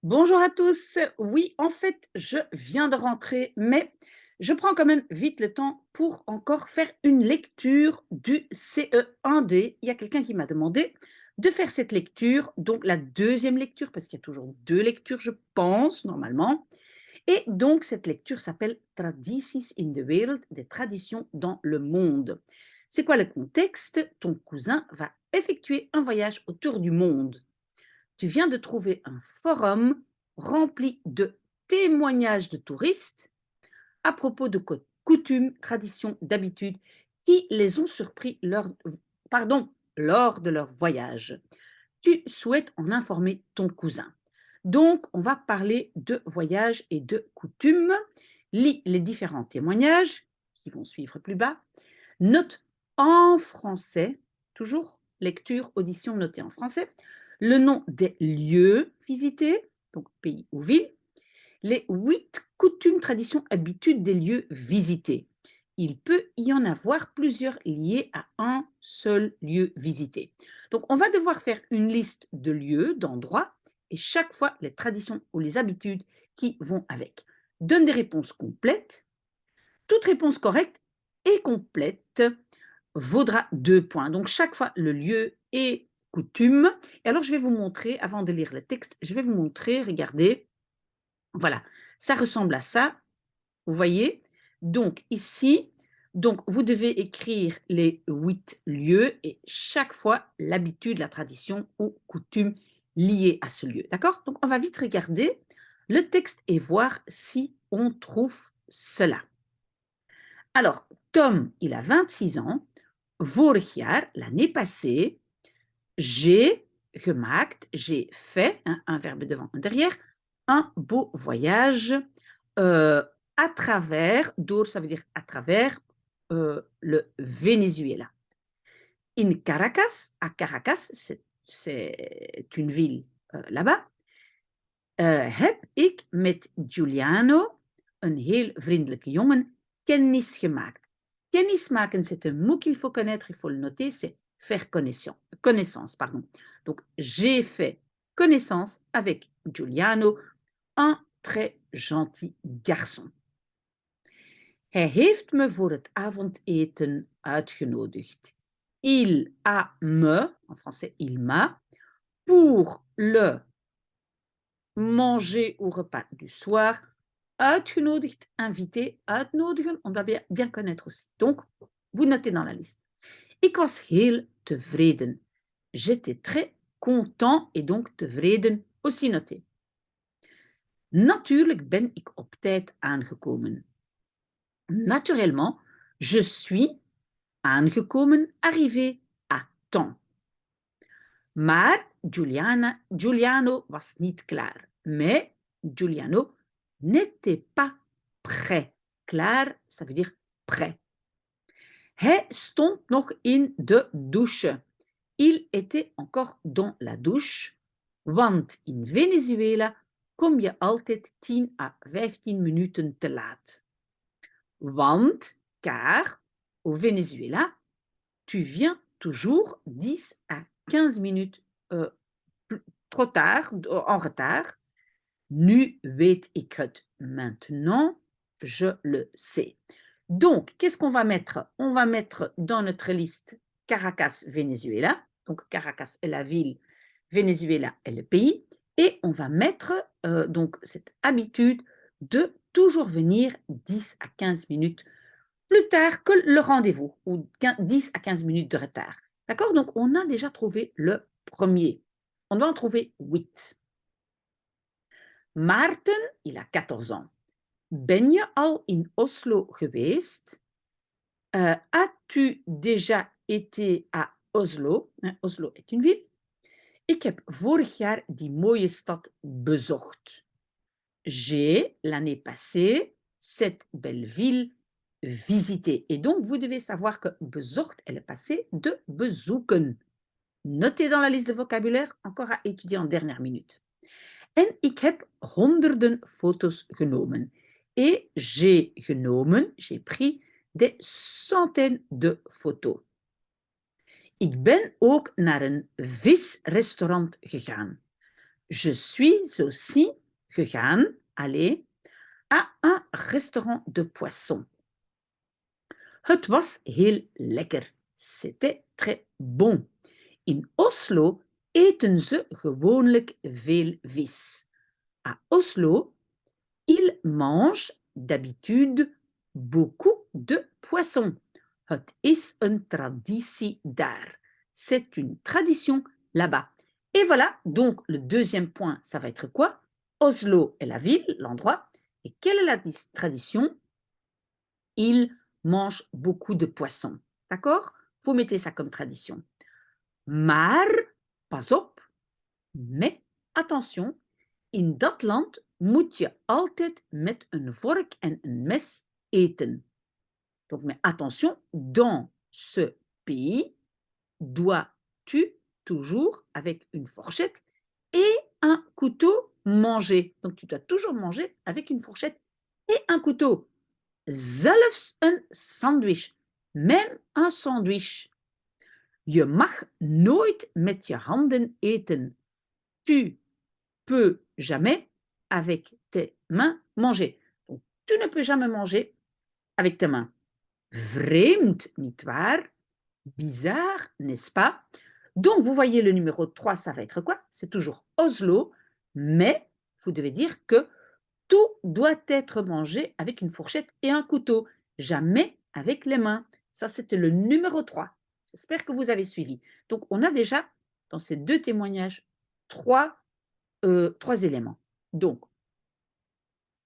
Bonjour à tous. Oui, en fait, je viens de rentrer, mais je prends quand même vite le temps pour encore faire une lecture du CE1D. Il y a quelqu'un qui m'a demandé de faire cette lecture, donc la deuxième lecture, parce qu'il y a toujours deux lectures, je pense, normalement. Et donc, cette lecture s'appelle Tradities in the World, des traditions dans le monde. C'est quoi le contexte? Ton cousin va effectuer un voyage autour du monde. Tu viens de trouver un forum rempli de témoignages de touristes à propos de coutumes, traditions, d'habitudes qui les ont surpris lors de leur voyage. Tu souhaites en informer ton cousin. Donc, on va parler de voyage et de coutumes. Lis les différents témoignages qui vont suivre plus bas. Note en français, toujours lecture, audition notée en français, le nom des lieux visités, donc pays ou ville, les 8 coutumes, traditions, habitudes des lieux visités. Il peut y en avoir plusieurs liés à un seul lieu visité. Donc, on va devoir faire une liste de lieux, d'endroits, et chaque fois les traditions ou les habitudes qui vont avec. Donne des réponses complètes. Toute réponse correcte et complète vaudra 2 points. Donc, chaque fois, le lieu et coutume. Et alors, je vais vous montrer, avant de lire le texte, je vais vous montrer, regardez, voilà, ça ressemble à ça, vous voyez. Donc, ici, donc, vous devez écrire les 8 lieux et chaque fois, l'habitude, la tradition ou coutume liée à ce lieu. D'accord? Donc, on va vite regarder le texte et voir si on trouve cela. Alors, Tom, il a 26 ans. Vorig jaar, l'année passée, j'ai gemaakt, j'ai fait, hein, un verbe devant, un derrière, un beau voyage à travers, door, ça veut dire à travers le Venezuela. In Caracas, à Caracas, c'est une ville là-bas, heb ik met Giuliano, een heel vriendelijke jongen, kennis gemaakt. Kennis maken, c'est un mot qu'il faut connaître, il faut le noter, c'est faire connaissance. Pardon. Donc, j'ai fait connaissance avec Giuliano, un très gentil garçon. Hij heeft me voor het avondeten uitgenodigd. Il a me, en français, il m'a, pour le manger au repas du soir, uitgenodigd, invité, uitnodigen, on doit bien connaître aussi. Donc, vous notez dans la liste. Ik was heel tevreden. J'étais très content et donc tevreden aussi noté. Natuurlijk ben ik op tijd aangekomen. Naturellement, je suis aangekomen, arrivé à temps. Maar Giuliano was niet klaar. Mais Giuliano n'était pas prêt. Klaar, ça veut dire prêt. Hij stond nog in de douche. Il était encore dans la douche. Want in Venezuela kom je altijd 10 à 15 minuten te laat. Want, car, au Venezuela, tu viens toujours 10 à 15 minutes trop tard, en retard. Nu weet ik het. Maintenant, je le sais. Donc, qu'est-ce qu'on va mettre? On va mettre dans notre liste Caracas, Venezuela. Donc, Caracas est la ville, Venezuela est le pays. Et on va mettre donc cette habitude de toujours venir 10 à 15 minutes plus tard que le rendez-vous, ou 10 à 15 minutes de retard. D'accord? Donc, on a déjà trouvé le premier. On doit en trouver 8. Maarten, il a 14 ans. Ben je al in Oslo geweest? As-tu déjà été à Oslo? Oslo est une ville. Ik heb vorig jaar die mooie stad bezocht. J'ai, l'année passée, cette belle ville visitée. Et donc, vous devez savoir que bezocht est le passé de bezoeken. Notez dans la liste de vocabulaire, encore à étudier en dernière minute. En ik heb honderden foto's genomen. Et j'ai genomen, j'ai pris des centaines de photos. Ik ben ook naar een visrestaurant gegaan. Je suis aussi gegaan, allé, à un restaurant de poisson. Het was heel lekker. C'était très bon. In Oslo eten ze gewoonlijk veel vis. À Oslo, ils mangent d'habitude beaucoup de poissons. Het is een traditie daar. C'est une tradition là-bas. Et voilà, donc le deuxième point, ça va être quoi? Oslo est la ville, l'endroit. Et quelle est la tradition? Ils mangent beaucoup de poissons. D'accord? Vous mettez ça comme tradition. Maar, pas op, mais attention, in dat land moet je altijd met een vork en een mes eten. Donc, mais attention, dans ce pays, dois-tu toujours, avec une fourchette et un couteau, manger. Donc, tu dois toujours manger avec une fourchette et un couteau. Zelfs een sandwich, même un sandwich. Je mag nooit met je handen eten. Tu peux jamais, avec tes mains, manger. Donc, tu ne peux jamais manger avec tes mains. Vreemd, nietwaar? Bizarre, n'est-ce pas? Donc, vous voyez, le numéro 3, ça va être quoi? C'est toujours Oslo, mais vous devez dire que tout doit être mangé avec une fourchette et un couteau, jamais avec les mains. Ça, c'était le numéro 3. J'espère que vous avez suivi. Donc, on a déjà, dans ces deux témoignages, trois éléments. Donc,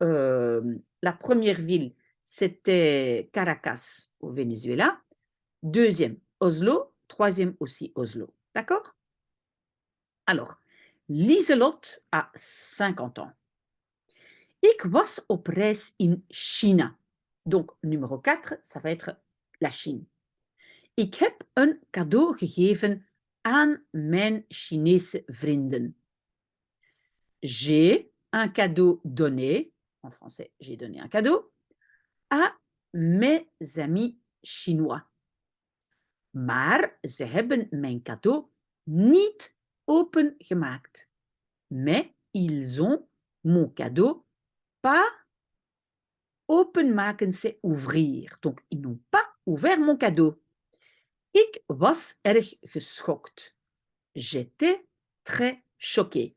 la première ville, c'était Caracas au Venezuela. Deuxième, Oslo. Troisième aussi, Oslo. D'accord? Alors, Lieselot a 50 ans. Ik was op reis in China. Donc, numéro 4, ça va être la Chine. Ik heb een cadeau gegeven aan mijn Chinese vrienden. J'ai un cadeau donné, en français, j'ai donné un cadeau, à mes amis chinois. Maar ze hebben mijn cadeau niet opengemaakt. Mais ils ont mon cadeau pas openmaken, c'est ouvrir. Donc, ils n'ont pas ouvert mon cadeau. Ik was erg geschokt. J'étais très choquée.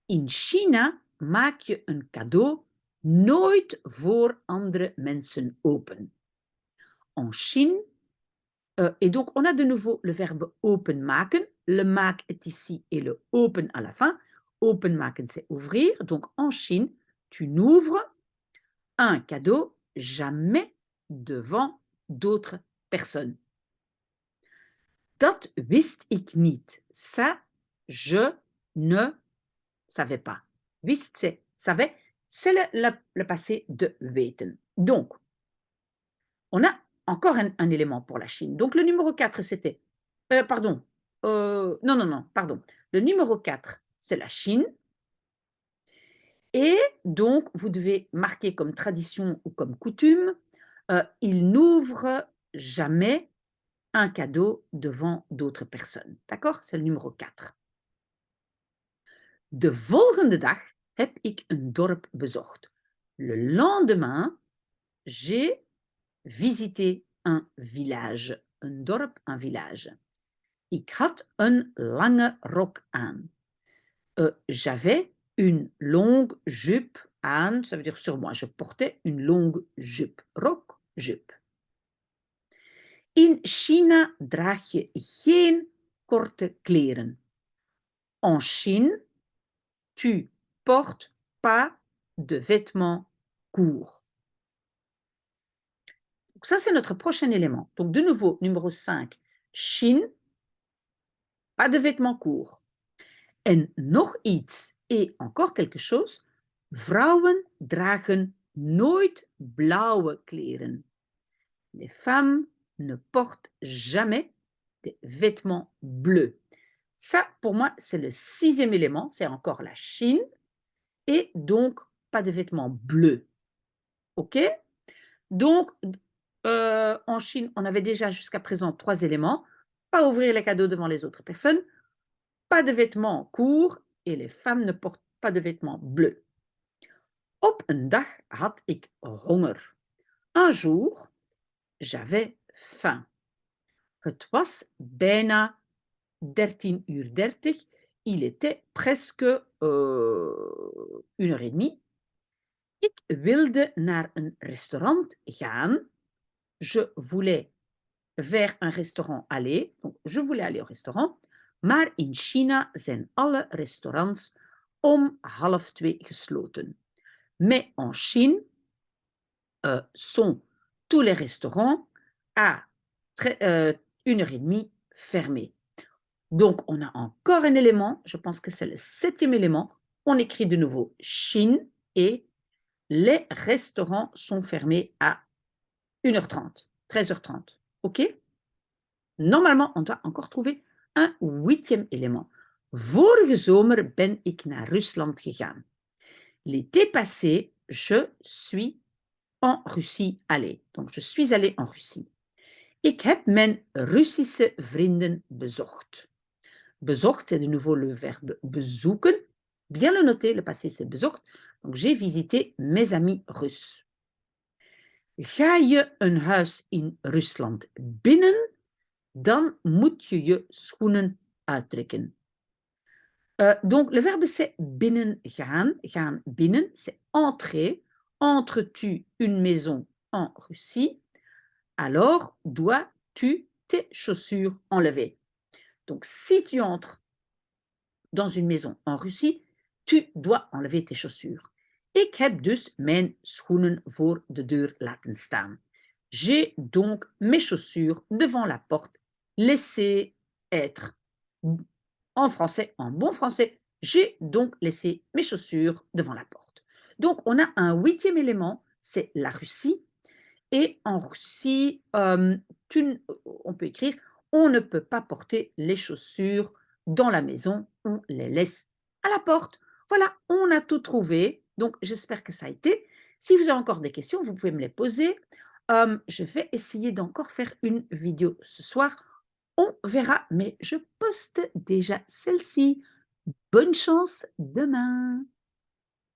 In China maak je een cadeau nooit voor andere mensen open. En Chine, et donc on a de nouveau le verbe openmaken. Le maak est ici et le open à la fin. Openmaken, c'est ouvrir. Donc en Chine, tu n'ouvres un cadeau jamais devant d'autres personnes. Dat wist ik niet. Ça, je ne savais pas. Wist, c'est savait, c'est le passé de weten. Donc, on a encore un élément pour la Chine. Donc, le numéro 4, c'était... pardon. Pardon. Le numéro 4, c'est la Chine. Et donc, vous devez marquer comme tradition ou comme coutume, il n'ouvre jamais un cadeau devant d'autres personnes. D'accord? C'est le numéro 4. De volgende dag heb ik een dorp bezocht. Le lendemain, j'ai visité un village. Een dorp, un village. Ik had een lange rok aan. J'avais une longue jupe aan, ça veut dire sur moi. Je portais une longue jupe. Rok, jupe. In China draag je geen korte kleren. En Chine, tu portes pas de vêtements courts. Donc ça, c'est notre prochain élément. Donc, de nouveau, numéro 5, Chine, pas de vêtements courts. En nog iets, et encore quelque chose, vrouwen dragen nooit blauwe kleren. Les femmes ne portent jamais des vêtements bleus. Ça, pour moi, c'est le 6e élément, c'est encore la Chine, et donc pas de vêtements bleus. OK? Donc, en Chine, on avait déjà jusqu'à présent 3 éléments. Pas ouvrir les cadeaux devant les autres personnes, pas de vêtements courts et les femmes ne portent pas de vêtements bleus. Op een dag had ik honger. Un jour, j'avais faim. Het was bijna 13:30. Il était presque 1h30. Ik wilde naar een restaurant gaan. Je voulais vers un restaurant aller. Donc, je voulais aller au restaurant. Maar in China zijn alle restaurants om 1:30 gesloten. Mais en Chine sont tous les restaurants à 1h30 fermés. Donc, on a encore un élément, je pense que c'est le 7e élément. On écrit de nouveau Chine et les restaurants sont fermés à 1h30, 13h30. OK? Normalement, on doit encore trouver un 8e élément. Vorige zomer ben ik naar Rusland gegaan. L'été passé, je suis en Russie allé. Donc, je suis allé en Russie. Ik heb mijn Russische vrienden bezocht. Bezocht, c'est de nouveau le verbe bezoeken. Bien le noter, le passé, c'est bezocht. Donc, j'ai visité mes amis russes. Ga je een huis in Rusland binnen, dan moet je je schoenen uittrekken. Donc, le verbe, c'est binnen gaan. Gaan binnen, c'est entrer. Entres-tu une maison en Russie, alors dois-tu tes chaussures enlever. Donc, si tu entres dans une maison en Russie, tu dois enlever tes chaussures. Ik heb dus mijn schoenen voor de deur laten staan. J'ai donc mes chaussures devant la porte laissées être. En français, en bon français, j'ai donc laissé mes chaussures devant la porte. Donc, on a un 8e élément, c'est la Russie. Et en Russie, on peut écrire « on ne peut pas porter les chaussures dans la maison, on les laisse à la porte ». Voilà, on a tout trouvé. Donc, j'espère que ça a été. Si vous avez encore des questions, vous pouvez me les poser. Je vais essayer d'encore faire une vidéo ce soir. On verra, mais je poste déjà celle-ci. Bonne chance demain.